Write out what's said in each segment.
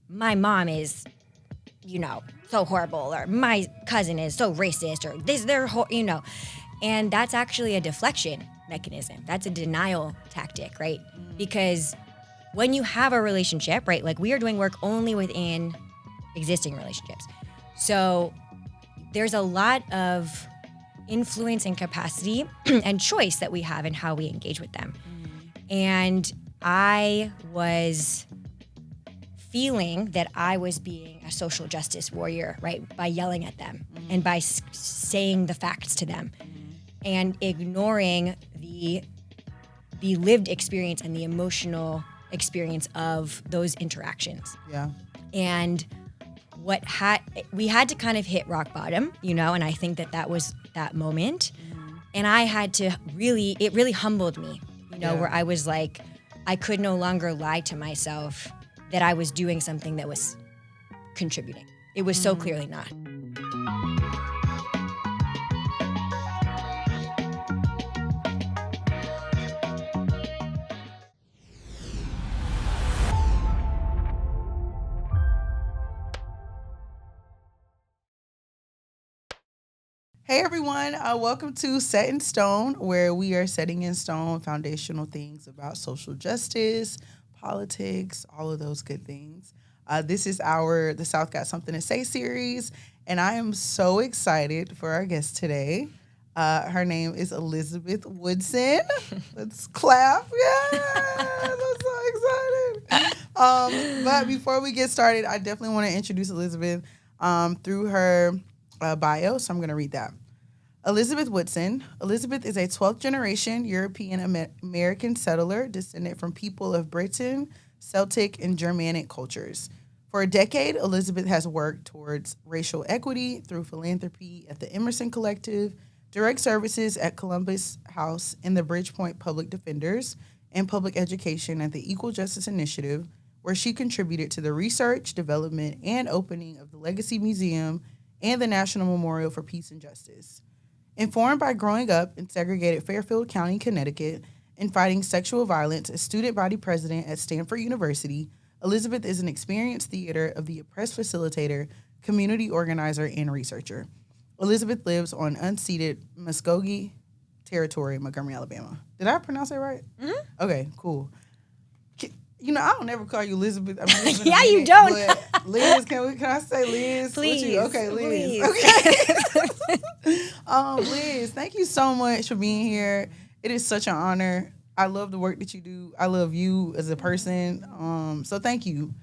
my mom is, so horrible, or my cousin is so racist, or and that's actually a deflection mechanism. That's a denial tactic, right? Because when you have a relationship, right, like we are doing work only within existing relationships. So there's a lot of influence and capacity and choice that we have in how we engage with them. And I was feeling that I was being a social justice warrior, right, by yelling at them and by saying the facts to them and ignoring the lived experience and the emotional experience of those interactions. Yeah. And we had to kind of hit rock bottom, and I think that was that moment. And I had to it really humbled me, where I was like, I could no longer lie to myself that I was doing something that was contributing. It was so clearly not. Hey everyone, welcome to Set in Stone, where we are setting in stone foundational things about social justice, politics, all of those good things. This is The South Got Something to Say series, and I am so excited for our guest today. Her name is Elizabeth Woodson. Let's clap. Yeah, I'm so excited. But before we get started, I definitely want to introduce Elizabeth through her bio, so I'm going to read that. Elizabeth Woodson. Elizabeth is a 12th generation European American settler descended from people of Britain, Celtic, and Germanic cultures. For a decade, Elizabeth has worked towards racial equity through philanthropy at the Emerson Collective, direct services at Columbus House and the Bridgepoint Public Defenders, and public education at the Equal Justice Initiative, where she contributed to the research, development, and opening of the Legacy Museum and the National Memorial for Peace and Justice. Informed by growing up in segregated Fairfield County, Connecticut, and fighting sexual violence as student body president at Stanford University, Elizabeth is an experienced theater of the oppressed facilitator, community organizer, and researcher. Elizabeth lives on unceded Muskogee territory in Montgomery, Alabama. Did I pronounce that right? Mm-hmm. Okay, cool. I don't never call you Elizabeth. Yeah, you don't. But Liz, can I say Liz? Please. Okay, Liz. Please. Okay. Liz, thank you so much for being here. It is such an honor. I love the work that you do. I love you as a person. So thank you.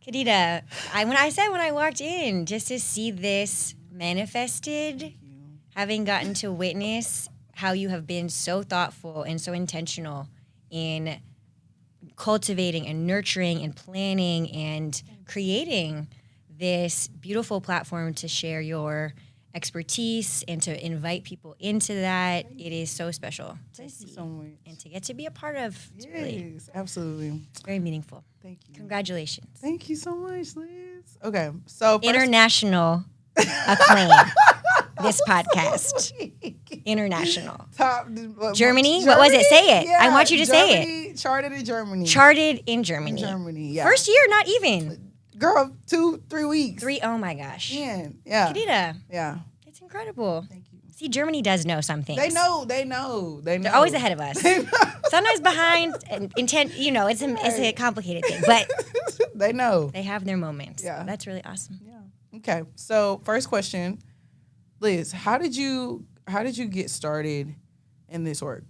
Khadidah, when I walked in, just to see this manifested, having gotten to witness how you have been so thoughtful and so intentional in cultivating and nurturing and planning and creating this beautiful platform to share your expertise and to invite people into that. It is so special to see so much. And to get to be a part of. Yes, really absolutely. Very meaningful. Thank you. Congratulations. Thank you so much, Liz. Okay, so International acclaim. This podcast. International. Germany? What was it? Say it. Yeah, I want you to Germany, say it. Charted in Germany. Charted in Germany. In Germany, yeah. First year, not even. Girl, 2-3 weeks. Oh my gosh. Yeah. Khadidah. Yeah. It's incredible. Thank you. See, Germany does know some things. They know. They're always ahead of us. Sometimes behind and intent, it's a complicated thing, but they know. They have their moments. Yeah. That's really awesome. Yeah. Okay. So, first question, Liz, how did you get started in this work?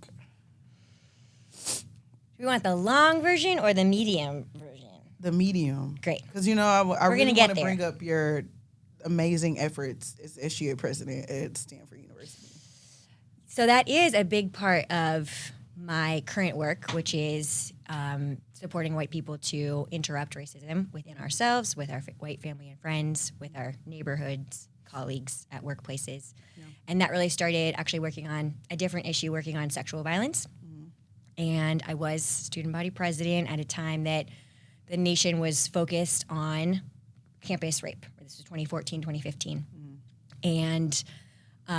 Do we want the long version or the medium version? The medium. Great. Because, I really want to there. bring up your amazing efforts as SGA president at Stanford University. So that is a big part of my current work, which is supporting white people to interrupt racism within ourselves, with our white family and friends, with our neighborhoods, colleagues at workplaces. Yeah. And that really started actually working on a different issue, working on sexual violence. Mm-hmm. And I was student body president at a time that the nation was focused on campus rape. This was 2014, 2015. Mm-hmm. And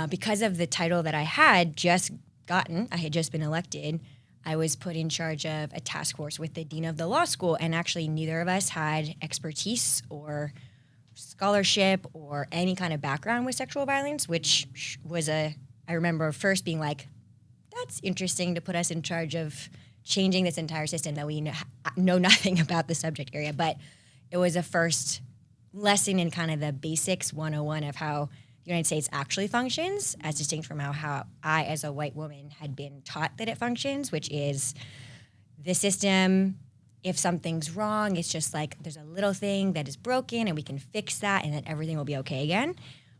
because of the title that I had just gotten, I had just been elected, I was put in charge of a task force with the dean of the law school, and actually neither of us had expertise or scholarship or any kind of background with sexual violence, which was I remember first being like, that's interesting to put us in charge of changing this entire system that we know nothing about the subject area. But it was a first lesson in kind of the basics 101 of how the United States actually functions, as distinct from how I, as a white woman, had been taught that it functions, which is the system. If something's wrong, it's just like there's a little thing that is broken and we can fix that and then everything will be okay again.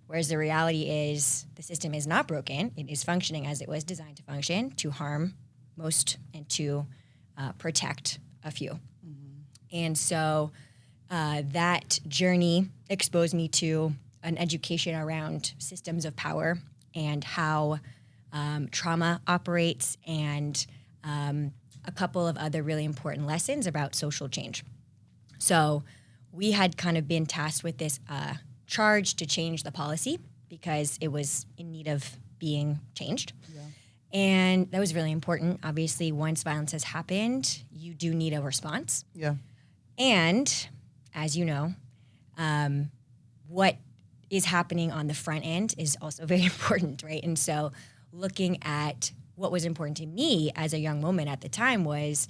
Whereas the reality is the system is not broken. It is functioning as it was designed to function, to harm most and to protect a few. Mm-hmm. And so that journey exposed me to an education around systems of power and how trauma operates, and a couple of other really important lessons about social change. So we had kind of been tasked with this charge to change the policy because it was in need of being changed. Yeah. And that was really important. Obviously, once violence has happened, you do need a response. Yeah. And as you know, what is happening on the front end is also very important, right? And so looking at what was important to me as a young woman at the time was,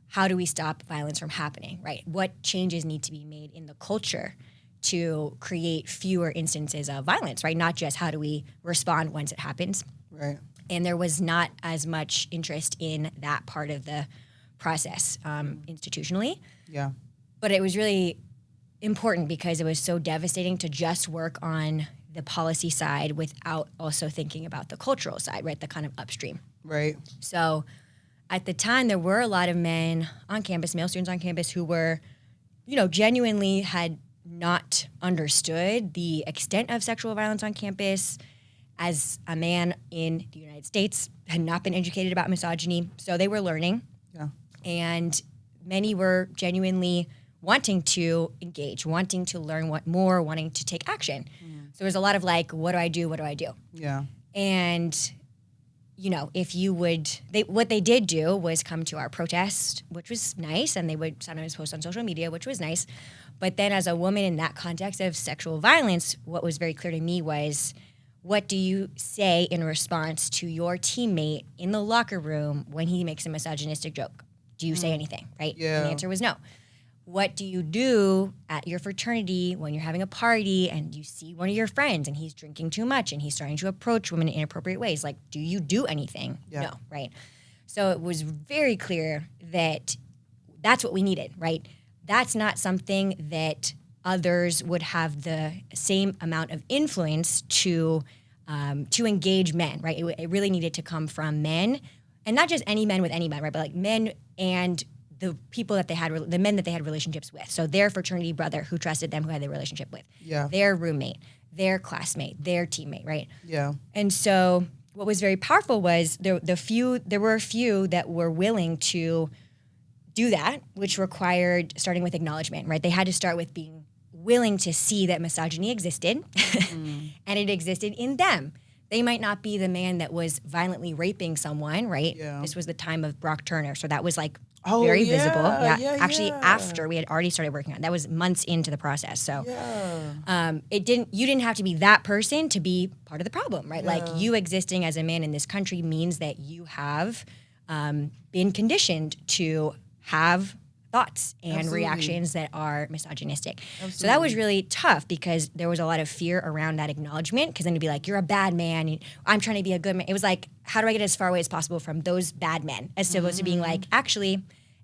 how do we stop violence from happening, right? What changes need to be made in the culture to create fewer instances of violence, right? Not just how do we respond once it happens. Right. And there was not as much interest in that part of the process institutionally. Yeah. But it was really important because it was so devastating to just work on the policy side without also thinking about the cultural side, right? The kind of upstream. Right. So at the time, there were a lot of men on campus, male students on campus, who were, genuinely had not understood the extent of sexual violence on campus. As a man in the United States, had not been educated about misogyny. So they were learning. Yeah. And many were genuinely wanting to engage, wanting to learn more, wanting to take action. So there was a lot of like, what do I do? What do I do? Yeah. And, if you would, what they did do was come to our protest, which was nice, and they would sometimes post on social media, which was nice. But then as a woman in that context of sexual violence, what was very clear to me was, what do you say in response to your teammate in the locker room when he makes a misogynistic joke? Do you say anything, right? Yeah. And the answer was no. What do you do at your fraternity when you're having a party and you see one of your friends and he's drinking too much and he's starting to approach women in inappropriate ways? Like, do you do anything? Yeah. No, right? So it was very clear that that's what we needed, right? That's not something that others would have the same amount of influence to engage men, right? It really needed to come from men, and not just any men with any men, right? But like men and the people that they had, the men that they had relationships with. So their fraternity brother who trusted them, who had their relationship with, their roommate, their classmate, their teammate, right? Yeah. And so what was very powerful was there were a few that were willing to do that, which required starting with acknowledgement, right? They had to start with being willing to see that misogyny existed and it existed in them. They might not be the man that was violently raping someone, right? Yeah. This was the time of Brock Turner, so that was like very visible. Yeah. Actually, after we had already started working on it. That was months into the process. So you didn't have to be that person to be part of the problem, right? Like, you existing as a man in this country means that you have been conditioned to have thoughts and reactions that are misogynistic. So that was really tough because there was a lot of fear around that acknowledgement, because then you'd be like, you're a bad man. I'm trying to be a good man. It was like, how do I get as far away as possible from those bad men, as opposed to being like, actually,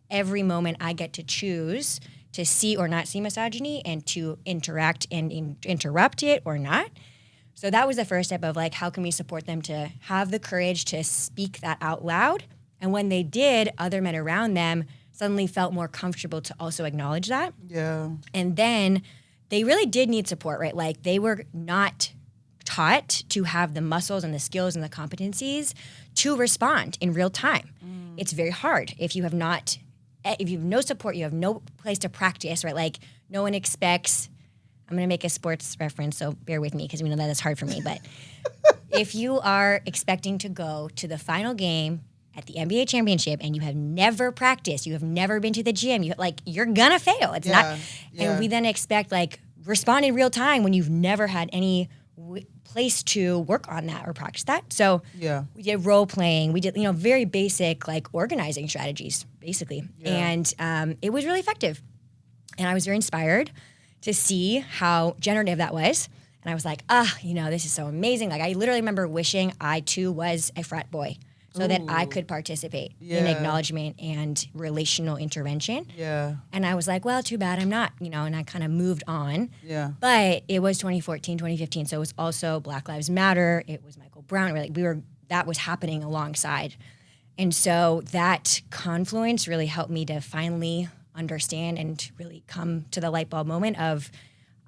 every moment I get to choose to see or not see misogyny and to interact and interrupt it or not. So that was the first step of like, how can we support them to have the courage to speak that out loud? And when they did, other men around them suddenly felt more comfortable to also acknowledge that. Yeah. And then they really did need support, right? Like, they were not taught to have the muscles and the skills and the competencies to respond in real time. It's very hard if you have no support, you have no place to practice, right? Like, no one expects, I'm going to make a sports reference, so bear with me because we know that it's hard for me, but if you are expecting to go to the final game at the NBA championship and you have never practiced, you have never been to the gym, you're gonna fail. It's not, and we then expect respond in real time when you've never had any place to work on that or practice that. So we did role playing, we did very basic organizing strategies basically, and it was really effective. And I was very inspired to see how generative that was. And I was like, this is so amazing. I literally remember wishing I too was a frat boy so that I could participate in acknowledgement and relational intervention. Yeah. And I was like, well, too bad I'm not, and I kind of moved on. Yeah. But it was 2014, 2015. So it was also Black Lives Matter. It was Michael Brown. That was happening alongside. And so that confluence really helped me to finally understand and really come to the light bulb moment of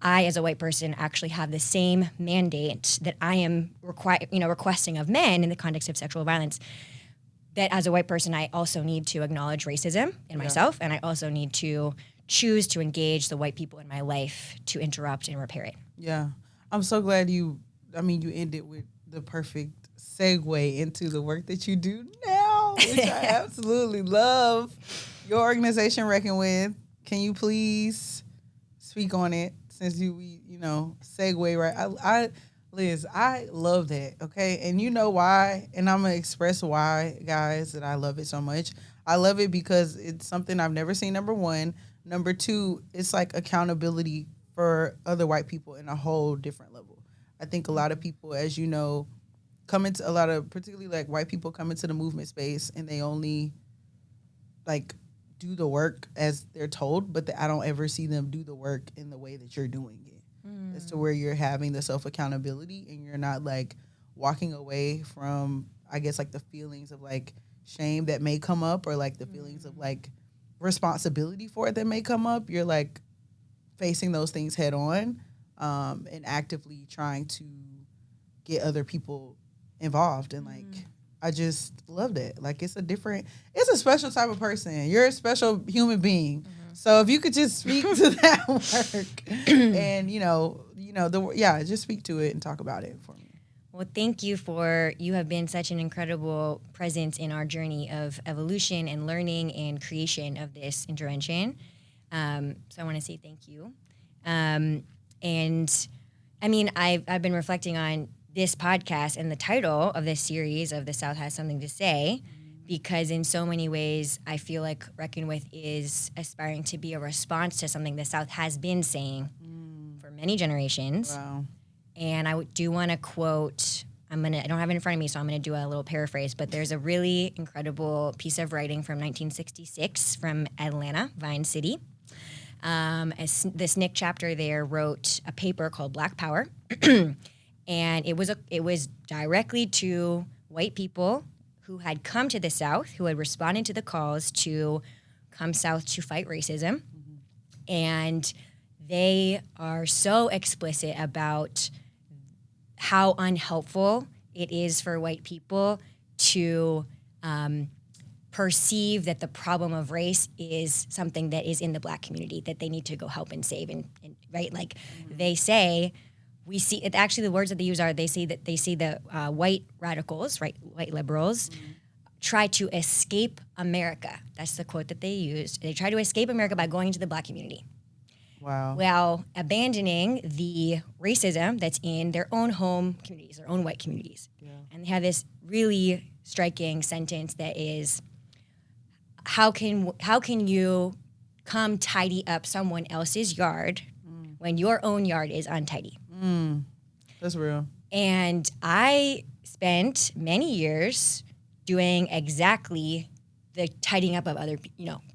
I, as a white person, actually have the same mandate that I am requesting of men in the context of sexual violence. That as a white person, I also need to acknowledge racism in myself, and I also need to choose to engage the white people in my life to interrupt and repair it. Yeah. I'm so glad you ended with the perfect segue into the work that you do now, which I absolutely love. Your organization, Reckon With, can you please speak on it? Since you segue right, Liz, I love that. Okay, and you know why, and I'm gonna express why, guys, that I love it so much. I love it because it's something I've never seen. Number one, number two, it's accountability for other white people in a whole different level. I think a lot of people, as you know, particularly white people come into the movement space and they only do the work as they're told, but I don't ever see them do the work in the way that you're doing it. As to where you're having the self-accountability and you're not walking away from, I guess, the feelings of shame that may come up or the feelings of responsibility for it that may come up. You're facing those things head on and actively trying to get other people involved and I just love that. It's a special type of person. You're a special human being. Mm-hmm. So if you could just speak to that work and, just speak to it and talk about it for me. Well, thank you you have been such an incredible presence in our journey of evolution and learning and creation of this intervention. So I want to say thank you. And I've been reflecting on this podcast and the title of this series of The South Has Something to Say, because in so many ways I feel like Reckon With is aspiring to be a response to something the South has been saying for many generations. Wow. And I do want to quote, I don't have it in front of me, so I'm going to do a little paraphrase, but there's a really incredible piece of writing from 1966 from Atlanta, Vine City. The SNCC chapter there wrote a paper called Black Power. And it was directly to white people who had come to the South, who had responded to the calls to come South to fight racism. Mm-hmm. And they are so explicit about how unhelpful it is for white people to perceive that the problem of race is something that is in the Black community that they need to go help and save. And right, they say, we see it. Actually, the words that they use are they see the white radicals, right, white liberals, try to escape America. That's the quote that they used. They try to escape America by going into the Black community. Wow. While abandoning the racism that's in their own home communities, their own white communities. Yeah. And they have this really striking sentence that is, how can you come tidy up someone else's yard when your own yard is untidy? That's real. And I spent many years doing exactly the tidying up of other,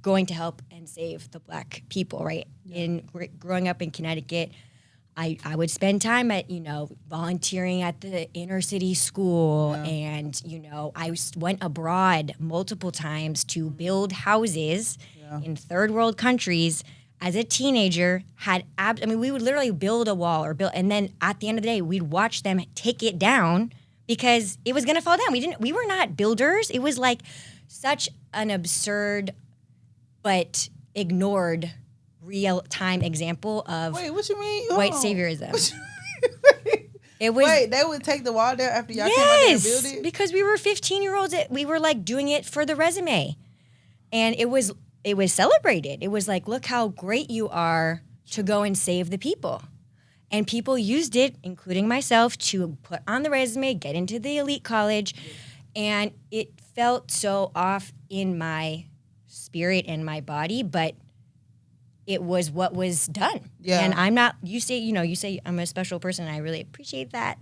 going to help and save the Black people, right? Yeah. Growing up in Connecticut, I would spend time at, volunteering at the inner city school. Yeah. And, I went abroad multiple times to build houses in third world countries. As a teenager, we would literally build a wall and then at the end of the day, we'd watch them take it down because it was going to fall down. We were not builders. It was such an absurd but ignored real-time example of Wait, what you mean? white saviorism. It was Wait, they would take the wall down after y'all came out there and build it? because we were 15-year-olds. We were like doing it for the resume, and it was celebrated. It was like, look how great you are to go and save the people. And people used it, including myself, to put on the resume, get into the elite college. And it felt so off in my spirit and my body, but it was what was done. Yeah. And I'm not, you say I'm a special person, and I really appreciate that.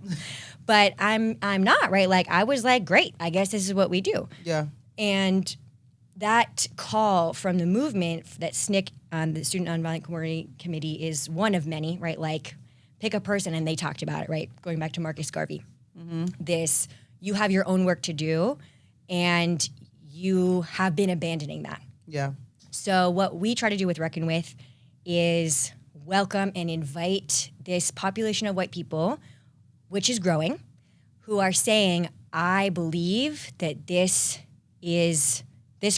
But I'm not, right? Like, I was like, great, I guess this is what we do. Yeah. And that call from the movement that SNCC, the Student Nonviolent Community Committee, is one of many, right? Like, pick a person, and they talked about it, right? Going back to Marcus Garvey. This, you have your own work to do, and you have been abandoning that. Yeah. So what we try to do with Reckon With is welcome and invite this population of white people, which is growing, who are saying, I believe that this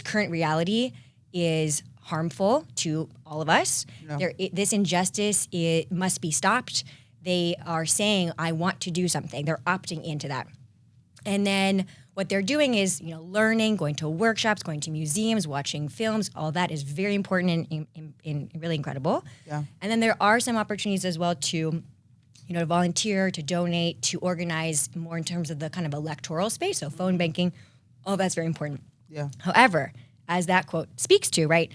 current reality is harmful to all of us. Yeah. This injustice must be stopped. They are saying, I want to do something. They're opting into that. And then what they're doing is, learning, going to workshops, going to museums, watching films. All that is very important and really incredible. Yeah. And then there are some opportunities as well to, to volunteer, to donate, to organize more in terms of the kind of electoral space. So phone banking, all that's very important. Yeah. However, as that quote speaks to, right,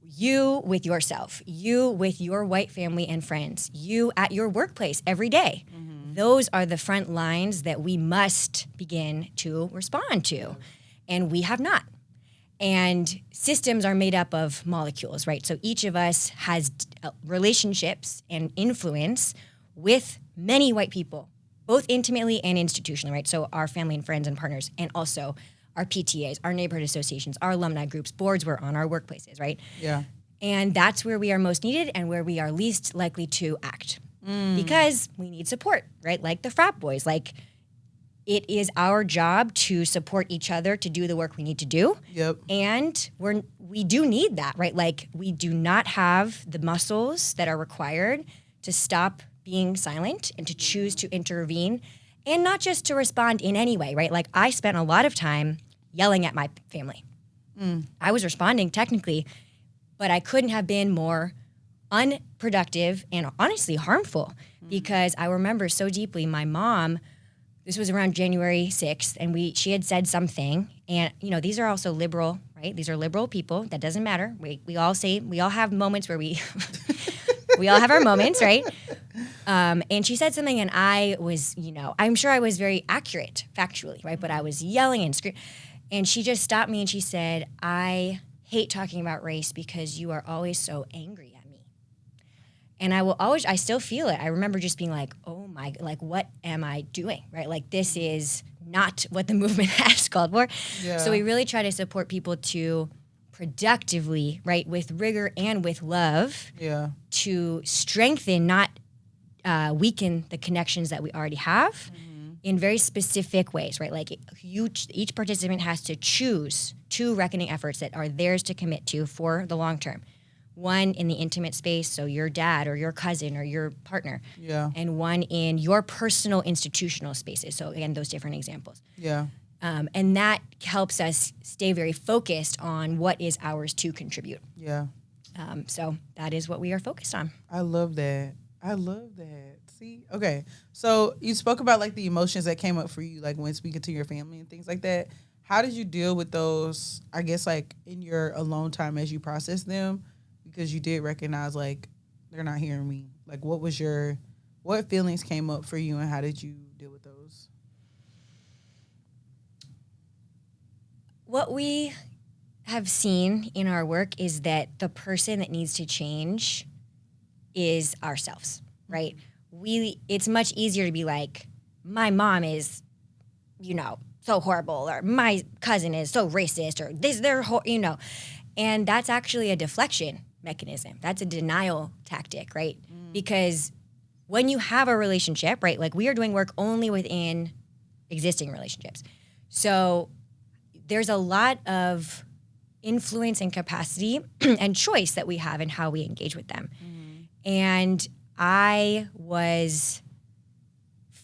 you with yourself, you with your white family and friends, you at your workplace every day. Those are the front lines that we must begin to respond to. And we have not. And systems are made up of molecules, right? So each of us has relationships and influence with many white people, both intimately and institutionally, right? So our family and friends and partners, and also our PTAs, our neighborhood associations, our alumni groups, boards we're on, our workplaces, right? Yeah. And that's where we are most needed and where we are least likely to act. Because we need support, right? Like the frat boys. Like, it is our job to support each other to do the work we need to do. Yep. And we do need that, right? Like, we do not have the muscles that are required to stop being silent and to choose to intervene, and not just to respond in any way, right? Like, I spent a lot of time yelling at my family. I was responding technically, but I couldn't have been more unproductive and honestly harmful, because I remember so deeply my mom, this was around January 6th, and she had said something, and these are also liberal, right? These are liberal people. That doesn't matter. We all have moments where we all have our moments, right? And she said something, and I was, I'm sure I was very accurate factually, right? But I was yelling and screaming, and she just stopped me and she said, I hate talking about race because you are always so angry at me. And I still feel it. I remember just being like, oh my, like, what am I doing, right? Like, this is not what the movement has called for. Yeah. So we really try to support people to productively, right, with rigor and with love, to strengthen, not weaken the connections that we already have in very specific ways, right? Like, each participant has to choose 2 reckoning efforts that are theirs to commit to for the long term. One in the intimate space, so your dad or your cousin or your partner. Yeah. And one in your personal institutional spaces. So again, those different examples. Yeah. And that helps us stay very focused on what is ours to contribute. Yeah. So that is what we are focused on. I love that. See? Okay. So you spoke about like the emotions that came up for you, like when speaking to your family and things like that. How did you deal with those, I guess, like in your alone time as you process them? Because you did recognize, like, they're not hearing me. Like, what feelings came up for you, and how did you deal with those? What we have seen in our work is that the person that needs to change is ourselves, right? It's much easier to be like, my mom is, so horrible, or my cousin is so racist, or and that's actually a deflection mechanism. That's a denial tactic, right? Because when you have a relationship, right, like, we are doing work only within existing relationships. So there's a lot of influence and capacity and choice that we have in how we engage with them. And I was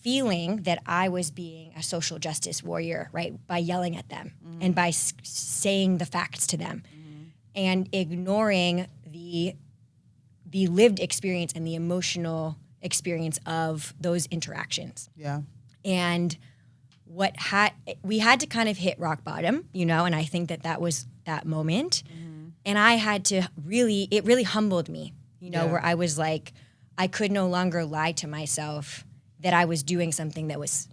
feeling that I was being a social justice warrior, right, by yelling at them and by saying the facts to them and ignoring the lived experience and the emotional experience of those interactions. Yeah. And we had to kind of hit rock bottom, you know, and I think that was that moment. And I had to it really humbled me, you know, where I was like, I could no longer lie to myself that I was doing something that was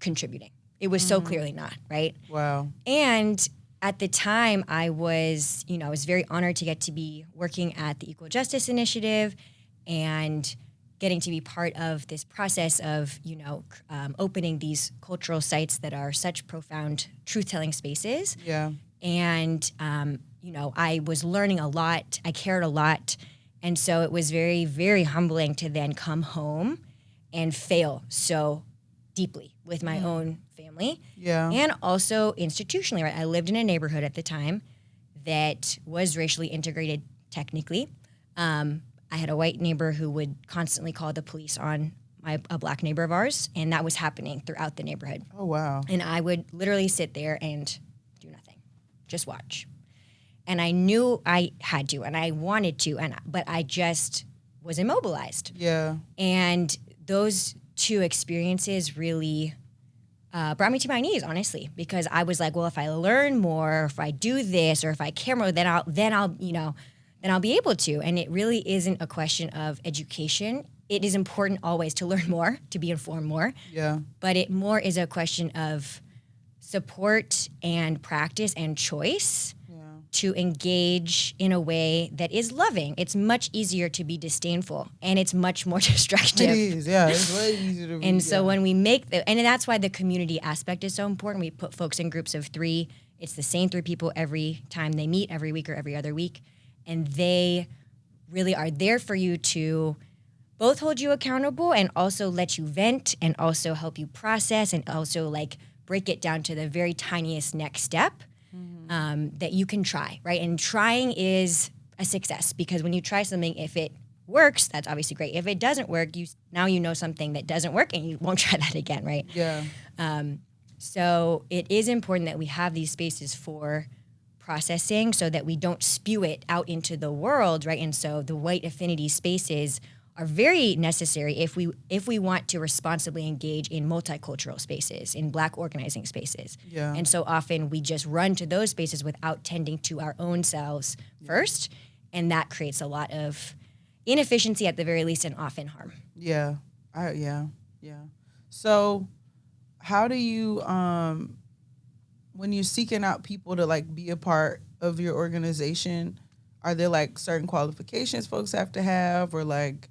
contributing. It was so clearly not, right? Wow. And at the time I was very honored to get to be working at the Equal Justice Initiative and getting to be part of this process of, opening these cultural sites that are such profound truth-telling spaces. Yeah. And, I was learning a lot. I cared a lot. And so it was very, very humbling to then come home and fail so deeply with my own family. Yeah. And also institutionally, right? I lived in a neighborhood at the time that was racially integrated technically. I had a white neighbor who would constantly call the police on a black neighbor of ours, and that was happening throughout the neighborhood. Oh, wow. And I would literally sit there and do nothing, just watch. And I knew I had to, and I wanted to, but I just was immobilized. Yeah. And those two experiences really brought me to my knees, honestly, because I was like, well, if I learn more, if I do this, or if I care more, then I'll be able to. And it really isn't a question of education. It is important always to learn more, to be informed more. Yeah. But it more is a question of support and practice and choice to engage in a way that is loving. It's much easier to be disdainful, and it's much more destructive. It is, yeah. It's way easier to be. And so when we make and that's why the community aspect is so important. We put folks in groups of 3. It's the same 3 people every time they meet, every week or every other week. And they really are there for you to both hold you accountable and also let you vent and also help you process and also like break it down to the very tiniest next step that you can try, right? And trying is a success because when you try something, if it works, that's obviously great. If it doesn't work, now you know something that doesn't work and you won't try that again, right? Yeah. So it is important that we have these spaces for processing so that we don't spew it out into the world, right? And so the white affinity spaces are very necessary if we want to responsibly engage in multicultural spaces, in Black organizing spaces. Yeah. And so often we just run to those spaces without tending to our own selves first, and that creates a lot of inefficiency at the very least and often harm. Yeah. Yeah. So how do you, when you're seeking out people to like be a part of your organization, are there like certain qualifications folks have to have, or like,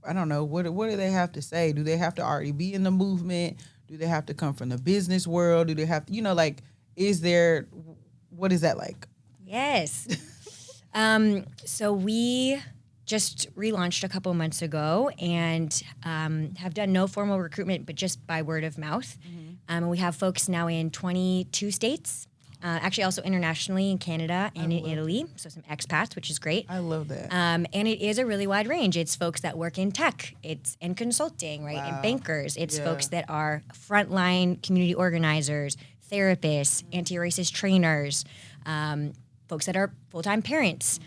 I don't know, what do they have to say? Do they have to already be in the movement? Do they have to come from the business world? Do they have to, what is that like? Yes. So we just relaunched a couple months ago and have done no formal recruitment, but just by word of mouth. We have folks now in 22 states. Actually, also internationally in Canada and in Italy, so some expats, which is great. I love that. And it is a really wide range. It's folks that work in tech, it's in consulting, right, and bankers. It's folks that are frontline community organizers, therapists, anti-racist trainers, folks that are full-time parents,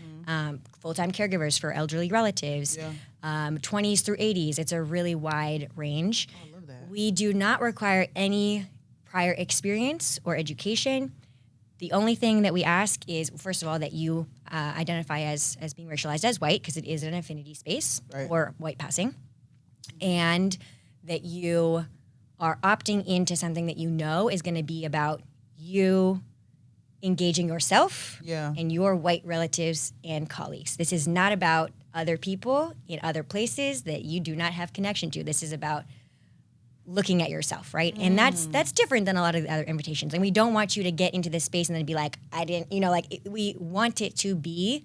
full-time caregivers for elderly relatives, 20s through 80s. It's a really wide range. I love that. We do not require any prior experience or education. The only thing that we ask is, first of all, that you identify as being racialized as white, because it is an affinity space or white passing, and that you are opting into something that you know is going to be about you engaging yourself and your white relatives and colleagues. This is not about other people in other places that you do not have connection to. This is about looking at yourself, right? And that's different than a lot of the other invitations. And we don't want you to get into this space and then be like, I didn't, we want it to be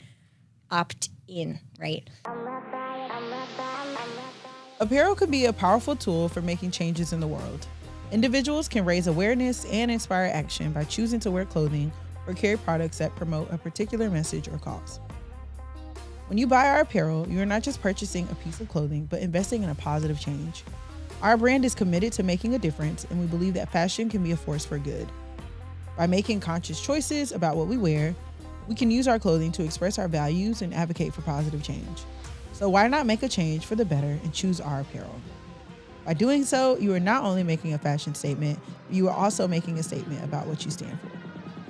opt-in, right? Apparel can be a powerful tool for making changes in the world. Individuals can raise awareness and inspire action by choosing to wear clothing or carry products that promote a particular message or cause. When you buy our apparel, you are not just purchasing a piece of clothing, but investing in a positive change. Our brand is committed to making a difference, and we believe that fashion can be a force for good. By making conscious choices about what we wear, we can use our clothing to express our values and advocate for positive change. So why not make a change for the better and choose our apparel? By doing so, you are not only making a fashion statement, but you are also making a statement about what you stand for.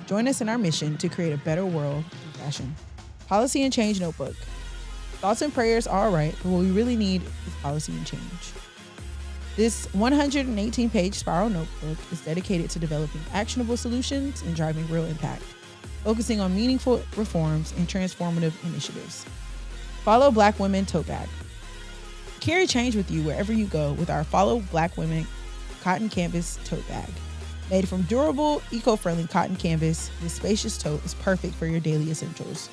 Join us in our mission to create a better world through fashion. Policy and Change Notebook. Thoughts and prayers are all right, but what we really need is policy and change. This 118-page spiral notebook is dedicated to developing actionable solutions and driving real impact, focusing on meaningful reforms and transformative initiatives. Follow Black Women Tote Bag. Carry change with you wherever you go with our Follow Black Women Cotton Canvas Tote Bag. Made from durable, eco-friendly cotton canvas, this spacious tote is perfect for your daily essentials.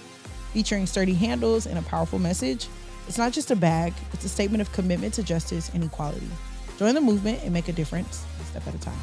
Featuring sturdy handles and a powerful message, it's not just a bag, it's a statement of commitment to justice and equality. Join the movement and make a difference, one step at a time.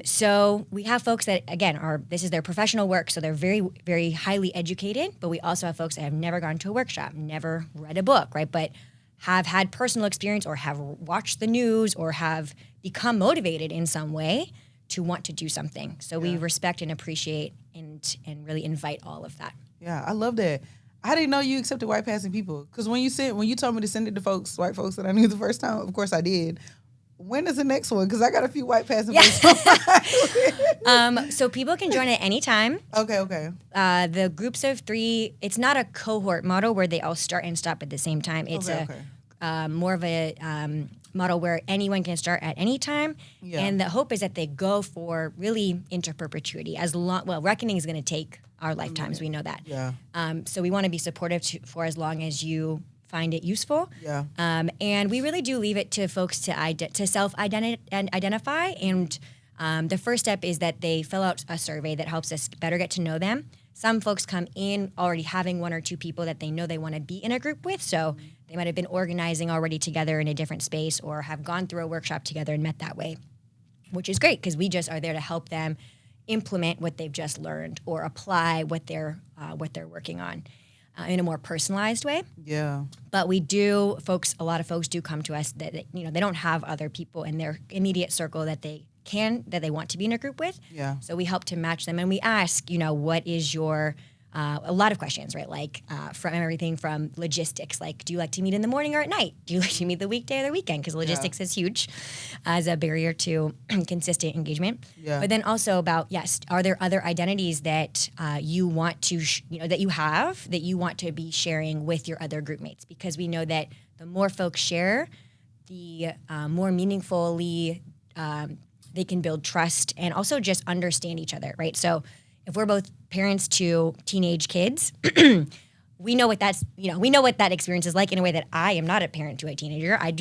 So we have folks that, again, this is their professional work, so they're very, very highly educated, but we also have folks that have never gone to a workshop, never read a book, right, but have had personal experience or have watched the news or have become motivated in some way to want to do something. So we respect and appreciate and really invite all of that. Yeah, I love that. I didn't know you accepted white passing people, because when you told me to send it to white folks that I knew the first time, of course I did. When is the next one? Because I got a few white passing folks. So people can join at any time. Okay. The groups of 3, it's not a cohort model where they all start and stop at the same time. It's more of a model where anyone can start at any time. Yeah. And the hope is that they go for really into perpetuity. Reckoning is going to take our lifetimes. We know that. Yeah. So we want to be supportive for as long as you find it useful. Yeah. And we really do leave it to folks to self-identify. And the first step is that they fill out a survey that helps us better get to know them. Some folks come in already having 1 or 2 people that they know they want to be in a group with. So they might have been organizing already together in a different space or have gone through a workshop together and met that way, which is great because we just are there to help them implement what they've just learned or apply what they're working on. In a more personalized way. Yeah. But a lot of folks do come to us that, they don't have other people in their immediate circle that they want to be in a group with. Yeah. So we help to match them. And we ask, what is your, a lot of questions, right? Like from everything from logistics, like, do you like to meet in the morning or at night? Do you like to meet the weekday or the weekend? Because logistics is huge as a barrier to consistent engagement. Yeah. But then also about, are there other identities that you want to, that you want to be sharing with your other group mates? Because we know that the more folks share, the more meaningfully they can build trust and also just understand each other, right? So if we're both parents to teenage kids, we know what that experience is like in a way that I am not a parent to a teenager. I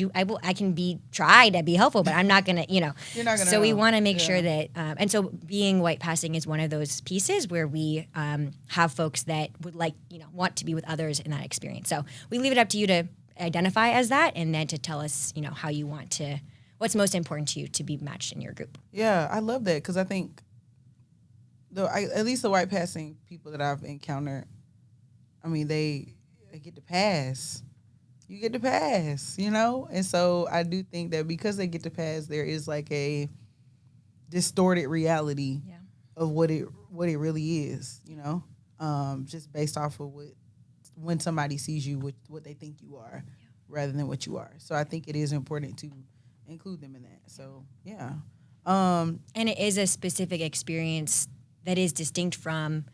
can try to be helpful, but I'm not gonna, You're not gonna. So we want to make sure that, and so being white passing is one of those pieces where we have folks that would want to be with others in that experience. So we leave it up to you to identify as that, and then to tell us, how you want to, what's most important to you to be matched in your group. Yeah, I love that because I think. At least the white passing people that I've encountered, they get to pass. You get to pass, And so I do think that because they get to pass, there is like a distorted reality of what it really is, just based off of when somebody sees you, what they think you are rather than what you are. So I think it is important to include them in that. So, yeah. And it is a specific experience that is distinct from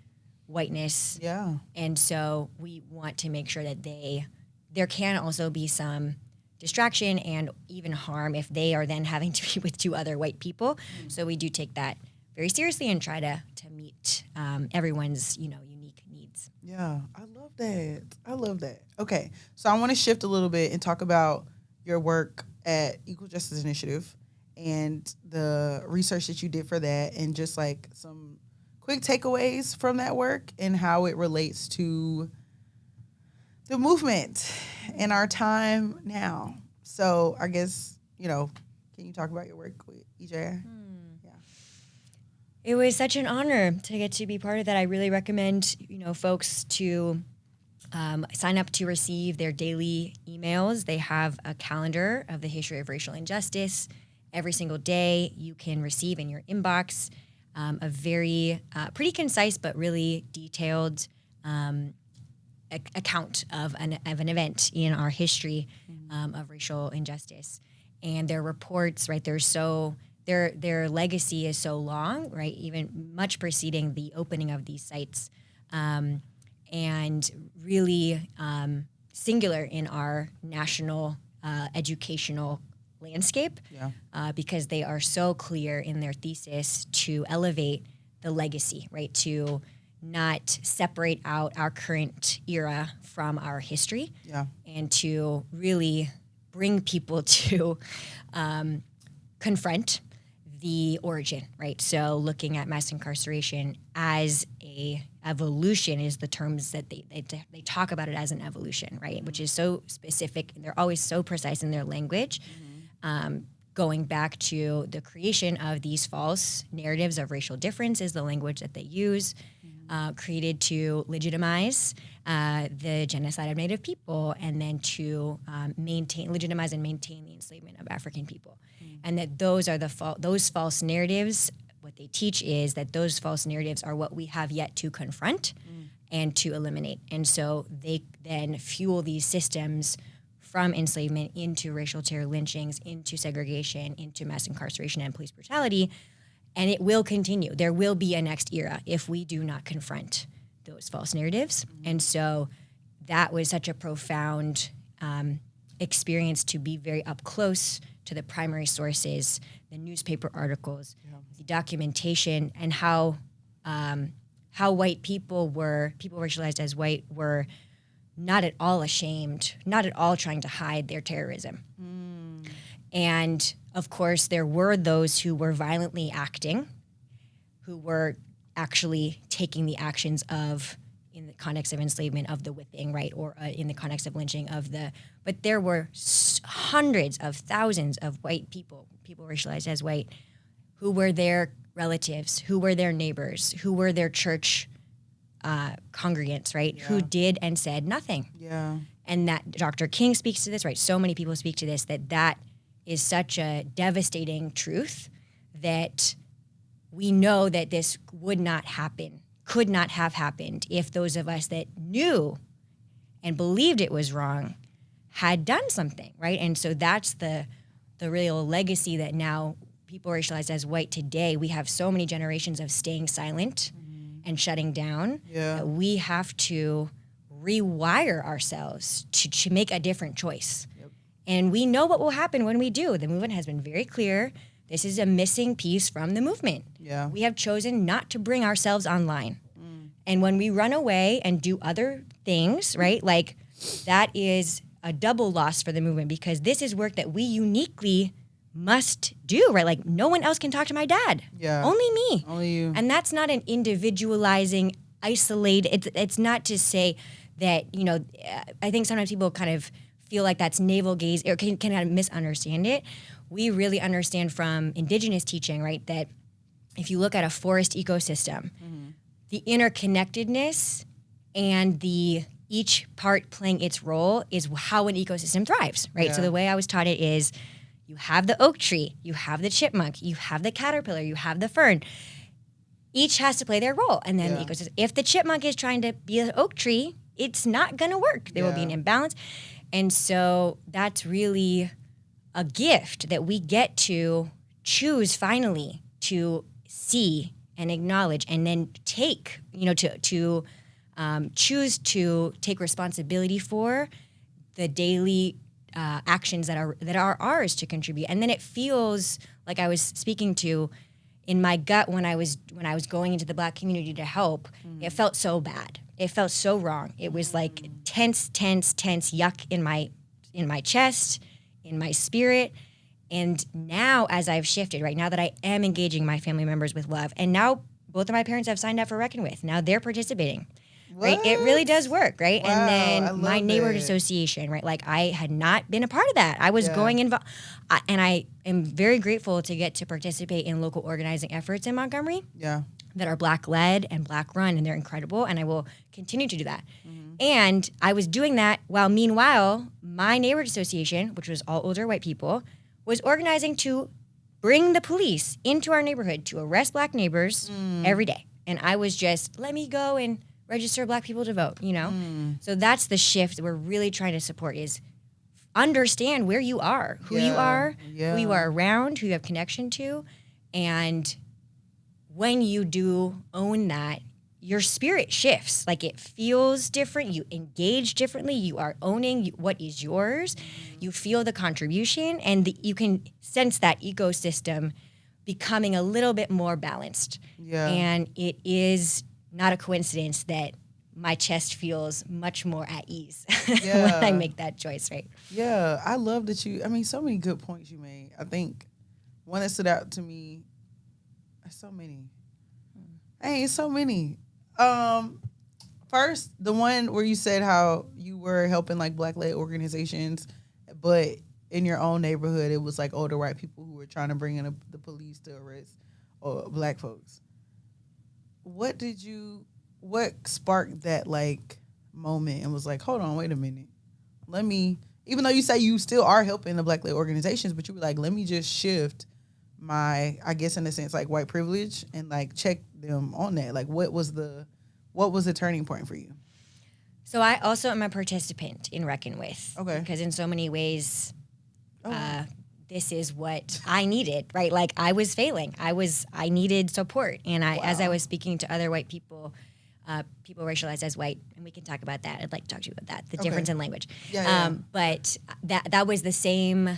whiteness. Yeah. And so we want to make sure that there can also be some distraction and even harm if they are then having to be with 2 other white people. Mm-hmm. So we do take that very seriously and try to meet everyone's, unique needs. Yeah, I love that. Okay, so I want to shift a little bit and talk about your work at Equal Justice Initiative and the research that you did for that and just like some quick takeaways from that work and how it relates to the movement in our time now. So I guess, can you talk about your work with EJR? It was such an honor to get to be part of that. I really recommend, folks to sign up to receive their daily emails. They have a calendar of the history of racial injustice. Every single day you can receive in your inbox a very pretty concise but really detailed account of an event in our history of racial injustice. And their reports, right, their legacy is so long, right, even much preceding the opening of these sites, and really singular in our national educational landscape, because they are so clear in their thesis to elevate the legacy, right, to not separate out our current era from our history, and to really bring people to confront the origin, right? So looking at mass incarceration as a evolution is the terms that they talk about it as an evolution, right? Which is so specific. They're always so precise in their language, going back to the creation of these false narratives of racial difference is the language that they use, created to legitimize the genocide of Native people, and then to legitimize and maintain the enslavement of African people. And that those are those false narratives. What they teach is that those false narratives are what we have yet to confront and to eliminate. And so they then fuel these systems from enslavement into racial terror lynchings, into segregation, into mass incarceration and police brutality. And it will continue. There will be a next era if we do not confront those false narratives. And so that was such a profound experience to be very up close to the primary sources, the newspaper articles, the documentation, and how white people racialized as white were not at all ashamed, not at all trying to hide their terrorism. And of course, there were those who were violently acting, who were actually taking the actions of, in the context of enslavement, of the whipping, right, or in the context of lynching but there were hundreds of thousands of white people racialized as white, who were their relatives, who were their neighbors, who were their church congregants, right, who did and said nothing. And that Dr. King speaks to this, right, so many people speak to this, that is such a devastating truth that we know that this would not happen, could not have happened if those of us that knew and believed it was wrong had done something, right? And so that's the real legacy that now people racialized as white today, we have so many generations of staying silent and shutting down that we have to rewire ourselves to make a different choice. And we know what will happen when we do. The movement has been very clear. This is a missing piece from the movement. We have chosen not to bring ourselves online. And when we run away and do other things, right, like that is a double loss for the movement, because this is work that we uniquely must do, right? Like no one else can talk to my dad. Only me. Only you. And that's not an individualizing, isolated, it's not to say that, I think sometimes people kind of feel like that's navel gaze or can kind of misunderstand it. We really understand from indigenous teaching, right, that if you look at a forest ecosystem, the interconnectedness and each part playing its role is how an ecosystem thrives, right? So the way I was taught it is you have the oak tree, you have the chipmunk, you have the caterpillar, you have the fern. Each has to play their role. And then the ecosystem, if the chipmunk is trying to be an oak tree, it's not going to work. There will be an imbalance. And so that's really a gift that we get to choose finally to see and acknowledge, and then take, to choose to take responsibility for the daily actions that are ours to contribute. And then it feels like I was speaking to in my gut when I was going into the Black community to help. It felt so bad. It felt so wrong. It was like tense yuck in my chest, in my spirit. And now, as I've shifted, right now that I am engaging my family members with love, and now both of my parents have signed up for Reckon With. Now they're participating. right? It really does work, right? Wow, And I then my love neighborhood that. association, right? Like I had not been a part of that. I was going involved, and I am very grateful to get to participate in local organizing efforts in Montgomery Yeah. that are Black led and Black run, and they're incredible, and I will continue to do that. And I was doing that while meanwhile, my neighborhood association, which was all older white people, was organizing to bring the police into our neighborhood to arrest Black neighbors every day. And I was just, let me go and register Black people to vote, you know? So that's the shift we're really trying to support is understand where you are, who you are, who you are around, who you have connection to. And when you do own that, your spirit shifts. Like it feels different. You engage differently. You are owning what is yours. You feel the contribution, and you can sense that ecosystem becoming a little bit more balanced. Yeah. And it is not a coincidence that my chest feels much more at ease when I make that choice, right? Yeah, I love that so many good points you made. I think one that stood out to me, so many. Hey, so many. First, the one where you said how you were helping like Black-led organizations, but in your own neighborhood, it was like older white people who were trying to bring in the police to arrest Black folks. What sparked that like moment and was like, hold on, wait a minute. Even though you say you still are helping the Black-led organizations, but you were like, let me just shift my, I guess in a sense, like white privilege and like check them on that. Like what was the turning point for you? So I also am a participant in Reckon With. Okay. Because in so many ways, this is what I needed, right? Like I was failing. I needed support. And as I was speaking to other white people, people racialized as white, and we can talk about that. I'd like to talk to you about that, the difference in language. But that was the same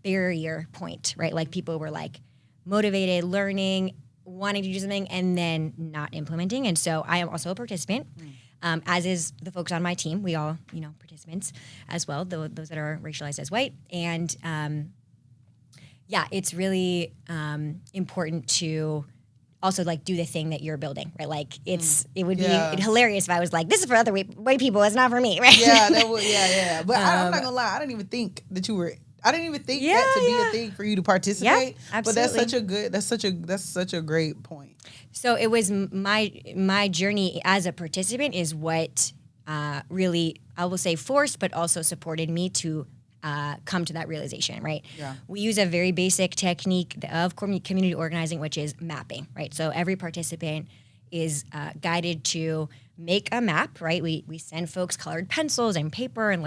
barrier point, right? Like people were like motivated, learning, wanting to do something, and then not implementing. And so I am also a participant, as is the folks on my team. We all, participants as well, those that are racialized as white. And it's really important to also like do the thing that you're building, right? Like it would be hilarious if I was like, this is for other white people, it's not for me, right? Yeah, that would, yeah. But I'm not gonna lie, I didn't even think that to be a thing for you to participate. Yeah, absolutely. But that's such a great point. So it was my journey as a participant is what really, I will say, forced, but also supported me to come to that realization, right? Yeah. We use a very basic technique of community organizing, which is mapping, right? So every participant is guided to make a map, right? We send folks colored pencils and paper and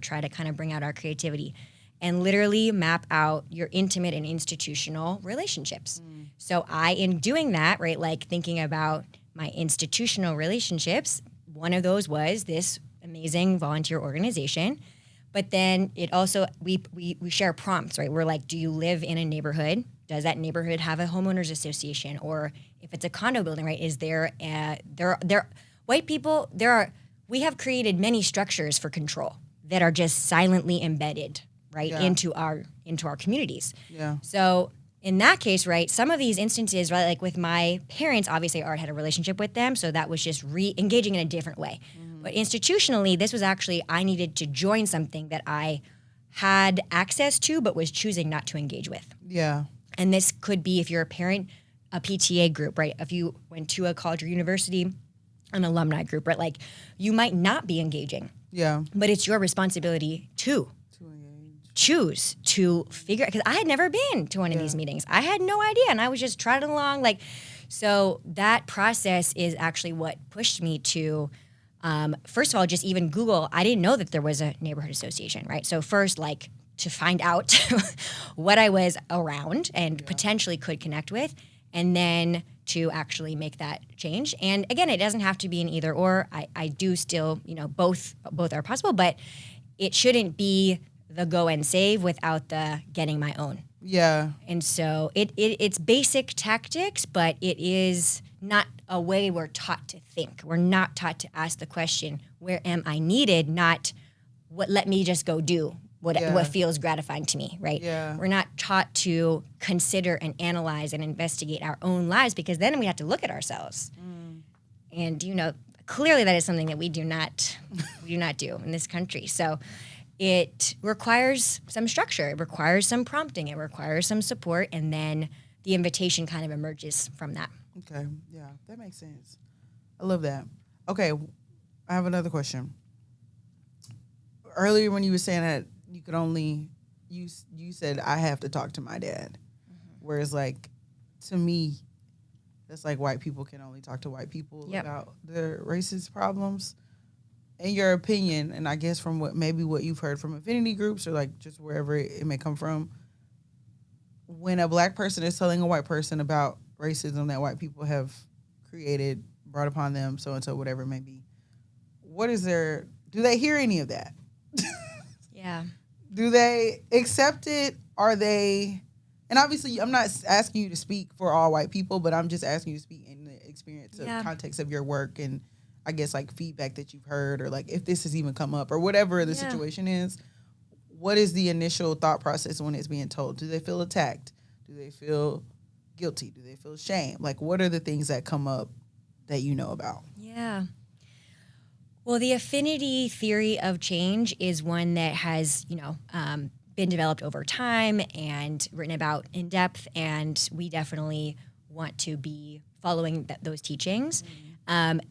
try to kind of bring out our creativity and literally map out your intimate and institutional relationships. So in doing that, right, like thinking about my institutional relationships, one of those was this amazing volunteer organization. But then it also, we share prompts, right? We're like, do you live in a neighborhood? Does that neighborhood have a homeowners association? Or if it's a condo building, right, is there white people, we have created many structures for control that are just silently embedded, right, into our communities. Yeah. So in that case, right, some of these instances, right, like with my parents, obviously I already had a relationship with them, so that was just re-engaging in a different way. But institutionally, this was actually, I needed to join something that I had access to but was choosing not to engage with. Yeah. And this could be, if you're a parent, a PTA group, right? If you went to a college or university, an alumni group, right? Like you might not be engaging. Yeah. But it's your responsibility to choose to figure, because I had never been to one of these meetings. I had no idea, and I was just trotting along. So that process is actually what pushed me to, first of all, just even Google. I didn't know that there was a neighborhood association, right? So first, to find out what I was around and potentially could connect with, and then to actually make that change. And again, it doesn't have to be an either or. I do still, both are possible, but it shouldn't be the go and save without the getting my own. Yeah. And so it's basic tactics, but it is not a way we're taught to think. We're not taught to ask the question, where am I needed? Not let me just go do what feels gratifying to me, right? Yeah. We're not taught to consider and analyze and investigate our own lives, because then we have to look at ourselves. And, clearly that is something that we do not do in this country. So it requires some structure, it requires some prompting, it requires some support, and then the invitation kind of emerges from that. Okay, yeah, that makes sense. I love that. Okay, I have another question. Earlier when you were saying that you could only, you said I have to talk to my dad, whereas like to me, that's like white people can only talk to white people about their racist problems. In your opinion, and I guess from what you've heard from affinity groups or like just wherever it may come from, when a black person is telling a white person about racism that white people have created, brought upon them, so and so, whatever it may be, do they hear any of that? Yeah. Do they accept it? Are they, and obviously I'm not asking you to speak for all white people, but I'm just asking you to speak in the experience of context of your work and I guess like feedback that you've heard or like if this has even come up or whatever the situation is. What is the initial thought process when it's being told? Do they feel attacked? Do they feel guilty? Do they feel shame? Like what are the things that come up that you know about? Yeah. Well, the affinity theory of change is one that has, been developed over time and written about in depth, and we definitely want to be following those teachings. And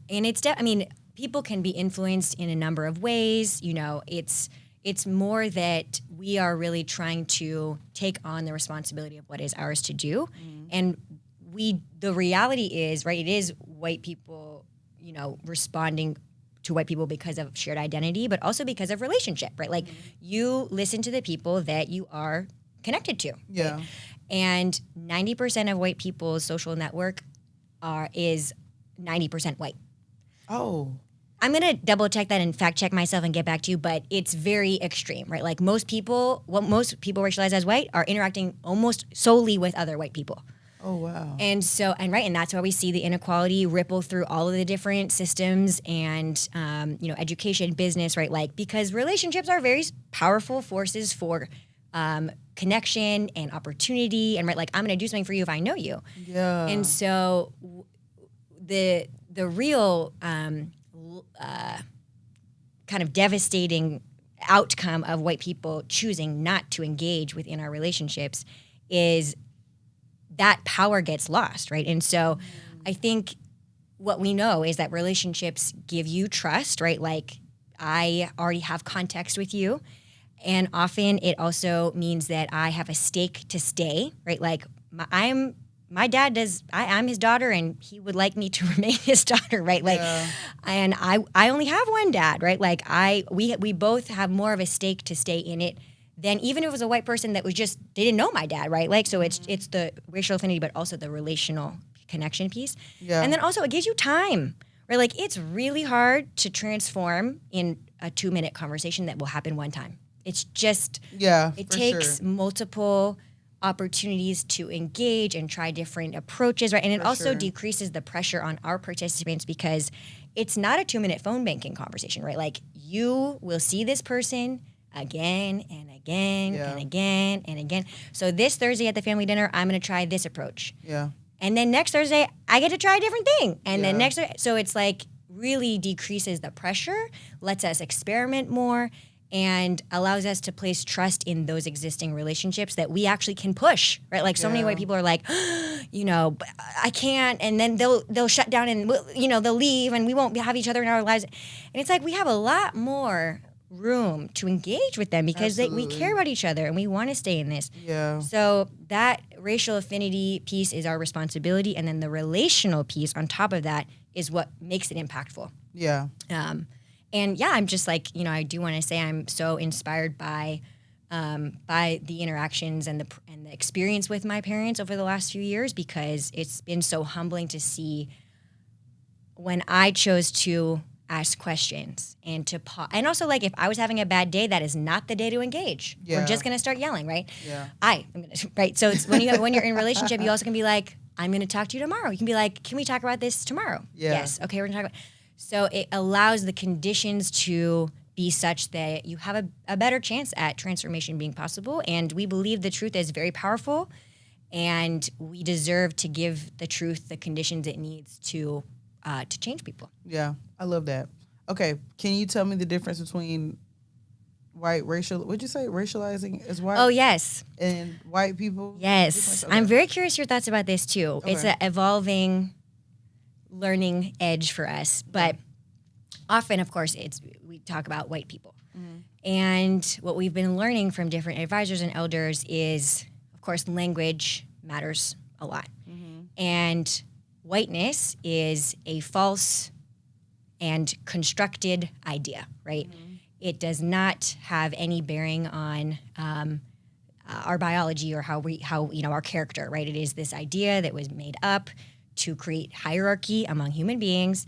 people can be influenced in a number of ways. It's more that we are really trying to take on the responsibility of what is ours to do, and the reality is, right, it is white people, responding to white people because of shared identity, but also because of relationship, right? Like you listen to the people that you are connected to. Yeah. Right? And 90% of white people's social network is 90% white. Oh. I'm going to double check that and fact check myself and get back to you, but it's very extreme, right? Like what most people racialized as white are interacting almost solely with other white people. Oh, wow. And that's why we see the inequality ripple through all of the different systems and, education, business, right? Like, because relationships are very powerful forces for connection and opportunity. And, right, like, I'm going to do something for you if I know you. Yeah. And so the real kind of devastating outcome of white people choosing not to engage within our relationships is that power gets lost, right? And so I think what we know is that relationships give you trust, right? Like I already have context with you. And often it also means that I have a stake to stay, right? Like I'm his daughter and he would like me to remain his daughter, right? Like, and I only have one dad, right? Like we both have more of a stake to stay in it than even if it was a white person that was they didn't know my dad, right? Like, so it's the racial affinity, but also the relational connection piece. Yeah. And then also it gives you time, right? Like it's really hard to transform in a 2-minute conversation that will happen one time. It's just, it takes multiple opportunities to engage and try different approaches, right? And it also decreases the pressure on our participants because it's not a 2-minute phone banking conversation, right? Like you will see this person again and again and again and again. So this Thursday at the family dinner, I'm going to try this approach. Yeah. And then next Thursday, I get to try a different thing. And then next Thursday, so it's like really decreases the pressure, lets us experiment more, and allows us to place trust in those existing relationships that we actually can push, right? Like so many white people are like, I can't, and then they'll shut down and they'll leave and we won't have each other in our lives. And it's like we have a lot more room to engage with them because we care about each other and we want to stay in this. Yeah. So that racial affinity piece is our responsibility, and then the relational piece on top of that is what makes it impactful. Yeah. I'm just like, I do want to say I'm so inspired by the interactions and the experience with my parents over the last few years, because it's been so humbling to see when I chose to ask questions and to pause. And also, like, if I was having a bad day, that is not the day to engage. Yeah. We're just going to start yelling, right? Yeah. I'm going to, right? So it's when you're in a relationship, you also can be like, I'm going to talk to you tomorrow. You can be like, can we talk about this tomorrow? Yeah. Yes. Okay, we're going to talk about it. So it allows the conditions to be such that you have a better chance at transformation being possible. And we believe the truth is very powerful, and we deserve to give the truth the conditions it needs to to change people. Yeah, I love that. Okay, can you tell me the difference between white racial? Would you say racializing as white? Oh, yes. And white people. Yes. Okay. I'm very curious your thoughts about this too. Okay. It's an evolving learning edge for us, but often, of course, we talk about white people. And what we've been learning from different advisors and elders is, of course, language matters a lot. And whiteness is a false and constructed idea, right? It does not have any bearing on our biology or how our character, right? It is this idea that was made up to create hierarchy among human beings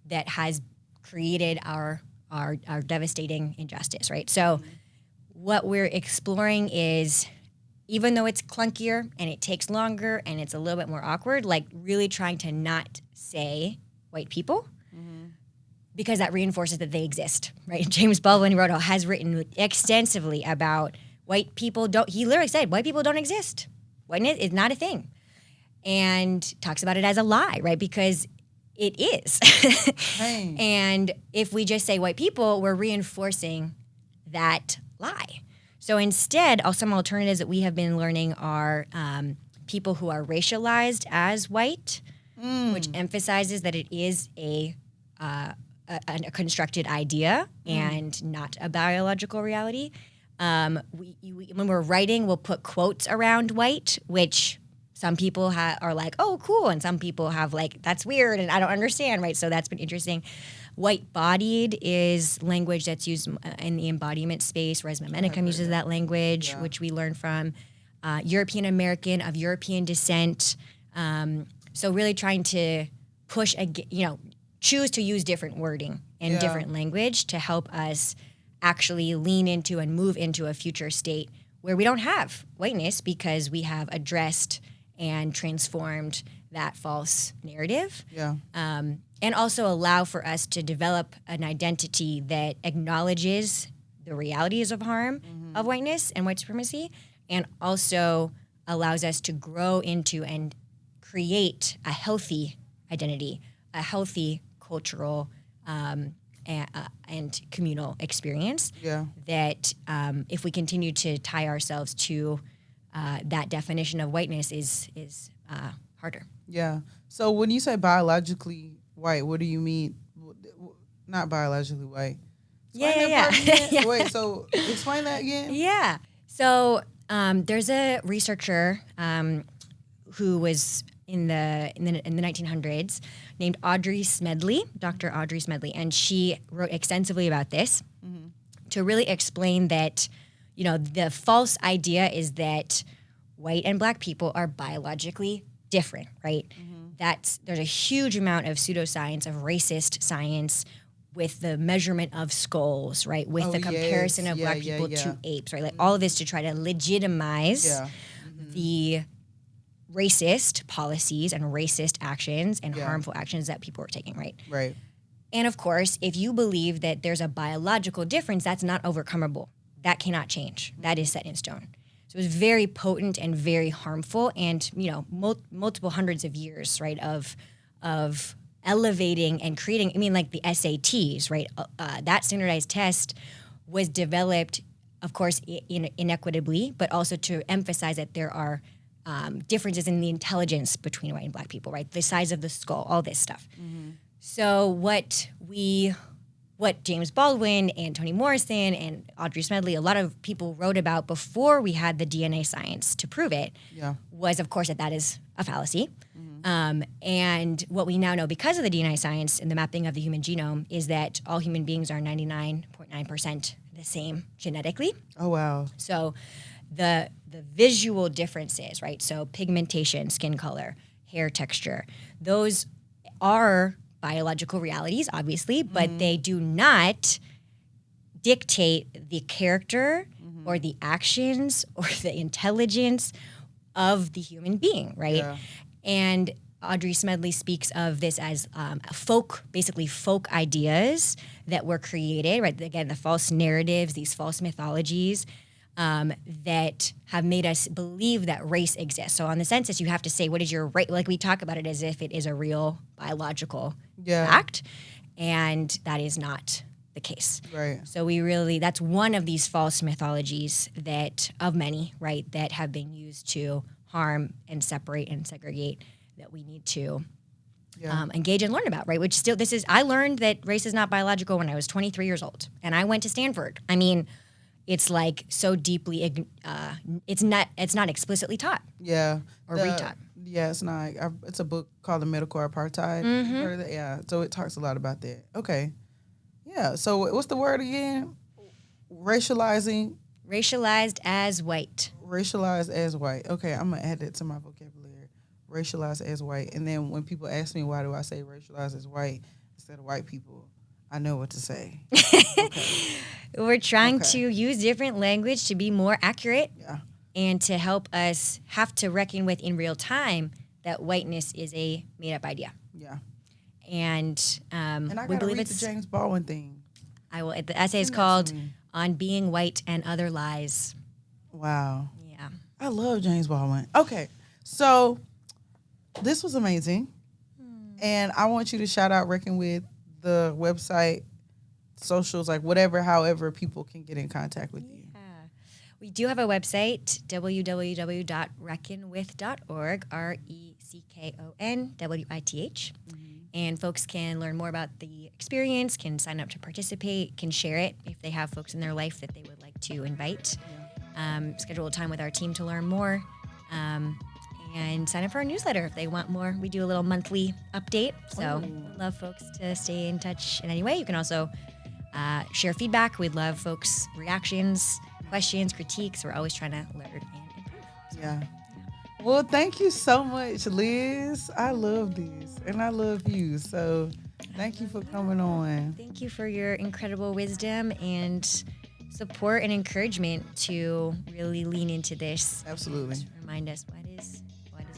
that has created our devastating injustice, right? So what we're exploring is, even though it's clunkier and it takes longer and it's a little bit more awkward, like really trying to not say white people because that reinforces that they exist, right? James Baldwin has written extensively about white people he literally said, white people don't exist. Whiteness is not a thing. And talks about it as a lie, right? Because it is. And if we just say white people, we're reinforcing that lie. So instead, some alternatives that we have been learning are people who are racialized as white, which emphasizes that it is a constructed idea and not a biological reality. When we're writing, we'll put quotes around white, which some people are like, oh, cool. And some people have like, that's weird and I don't understand, right? So that's been interesting. White-bodied is language that's used in the embodiment space. Resma Menakem uses that language, which we learn from. European American, of European descent. So really trying to push, choose to use different wording and different language to help us actually lean into and move into a future state where we don't have whiteness because we have addressed and transformed that false narrative. And also allow for us to develop an identity that acknowledges the realities of harm of whiteness and white supremacy, and also allows us to grow into and create a healthy identity, a healthy cultural and communal experience. That if we continue to tie ourselves to that definition of whiteness is harder. Yeah. So when you say biologically white, what do you mean? Not biologically white. Yeah. Wait, so explain that again. Yeah. So there's a researcher who was in the 1900s named Audrey Smedley, Dr. Audrey Smedley, and she wrote extensively about this to really explain that, the false idea is that white and black people are biologically different, right? There's a huge amount of pseudoscience, of racist science with the measurement of skulls, right? With the comparison of black people to apes, right? Like all of this to try to legitimize the racist policies and racist actions and harmful actions that people are taking, right? Right. And of course, if you believe that there's a biological difference, that's not overcomable. That cannot change. That is set in stone. So it was very potent and very harmful, and multiple hundreds of years, right, of elevating and creating. I mean, like the SATs, right? That standardized test was developed, of course, inequitably, but also to emphasize that there are differences in the intelligence between white and black people, right? The size of the skull, all this stuff. So what James Baldwin and Toni Morrison and Audrey Smedley, a lot of people wrote about before we had the DNA science to prove it, was, of course, that is a fallacy. And what we now know because of the DNA science and the mapping of the human genome is that all human beings are 99.9% the same genetically. Oh, wow. So the visual differences, right? So pigmentation, skin color, hair texture, those are biological realities, obviously, but they do not dictate the character or the actions or the intelligence of the human being, right? And Audrey Smedley speaks of this as folk ideas that were created, right? Again, the false narratives, these false mythologies, that have made us believe that race exists. So on the census, you have to say, what is your race? Like we talk about it as if it is a real biological fact, and that is not the case. Right. So that's one of these false mythologies that, of many, right, that have been used to harm and separate and segregate that we need to engage and learn about, right? Which still, I learned that race is not biological when I was 23 years old, and I went to Stanford. I mean, it's like so deeply, it's not explicitly taught. Yeah. Or retaught. Yeah, it's not. It's a book called The Medical Apartheid. Mm-hmm. You heard of that? Yeah. So it talks a lot about that. Okay. Yeah. So what's the word again? Racialized as white. Racialized as white. Okay, I'm going to add that to my vocabulary. Racialized as white. And then when people ask me why do I say racialized as white instead of white people, I know what to say. Okay. We're trying to use different language to be more accurate and to help us have to reckon with in real time that whiteness is a made-up idea. Yeah. And I we got to believe read the James Baldwin thing. I will. The essay is called "On Being White and Other Lies." Wow. Yeah. I love James Baldwin. Okay, so this was amazing, and I want you to shout out Reckon With, the website, socials, like whatever, however people can get in contact with you. Yeah. We do have a website, www.reckonwith.org, RECKONWITH. And folks can learn more about the experience, can sign up to participate, can share it if they have folks in their life that they would like to invite. Schedule a time with our team to learn more. And sign up for our newsletter if they want more. We do a little monthly update. So we'd love folks to stay in touch in any way. You can also share feedback. We'd love folks' reactions, questions, critiques. We're always trying to learn and improve. Yeah. Well, thank you so much, Liz. I love this, and I love you. So thank you for coming on. Thank you for your incredible wisdom and support and encouragement to really lean into this. Absolutely. To remind us what is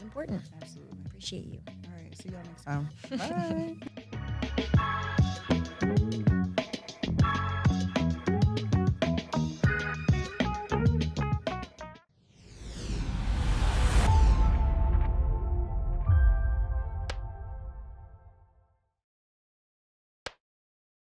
important. Absolutely. Appreciate you. All right. See y'all next time. Bye.